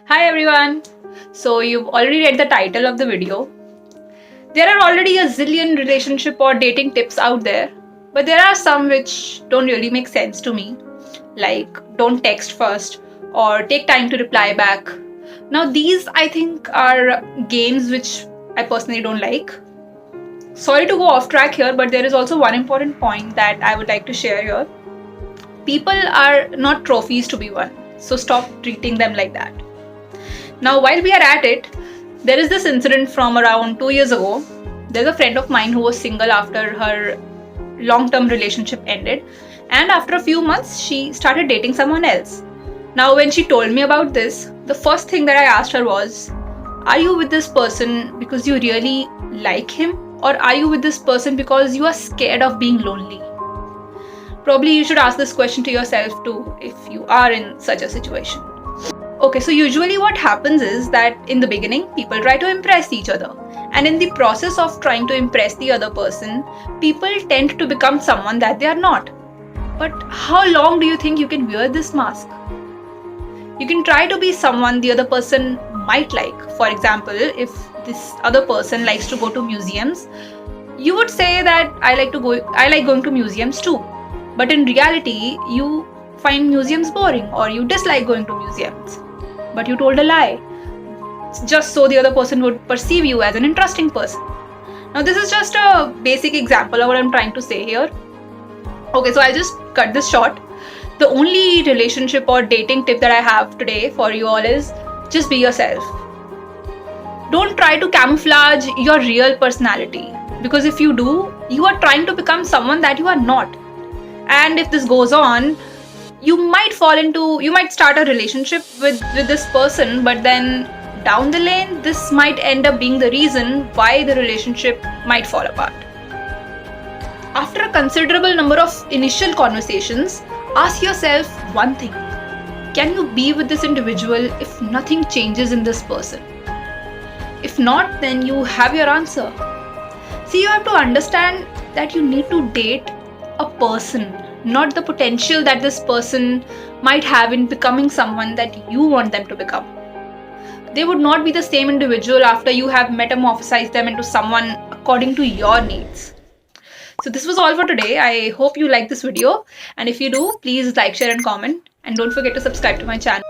Hi everyone! So you've already read the title of the video. There are already a zillion relationship or dating tips out there, but there are some which don't really make sense to me, like don't text first or take time to reply back. Now these I think are games which I personally don't like. Sorry to go off track here, but there is also one important point that I would like to share here. People are not trophies to be won, so stop treating them like that. Now, while we are at it, there is this incident from around 2 years ago. There's a friend of mine who was single after her long term relationship ended, and after a few months, she started dating someone else. Now, when she told me about this, the first thing that I asked her was, are you with this person because you really like him, or are you with this person because you are scared of being lonely? Probably you should ask this question to yourself too if you are in such a situation. Okay, so usually what happens is that in the beginning, people try to impress each other. And in the process of trying to impress the other person, people tend to become someone that they are not. But how long do you think you can wear this mask? You can try to be someone the other person might like. For example, if this other person likes to go to museums, you would say that I like going to museums too. But in reality, you find museums boring or you dislike going to museums. But you told a lie, just so the other person would perceive you as an interesting person. Now, this is just a basic example of what I'm trying to say here. Okay, so I'll just cut this short. The only relationship or dating tip that I have today for you all is just be yourself. Don't try to camouflage your real personality, because if you do, you are trying to become someone that you are not. And if this goes on, you might start a relationship with this person, but then down the lane, this might end up being the reason why the relationship might fall apart. After a considerable number of initial conversations, ask yourself one thing. Can you be with this individual if nothing changes in this person? If not, then you have your answer. See, you have to understand that you need to date a person, not the potential that this person might have in becoming someone that you want them to become. They would not be the same individual after you have metamorphosized them into someone according to your needs. So this was all for today. I hope you liked this video, and if you do, please like, share and comment, and don't forget to subscribe to my channel.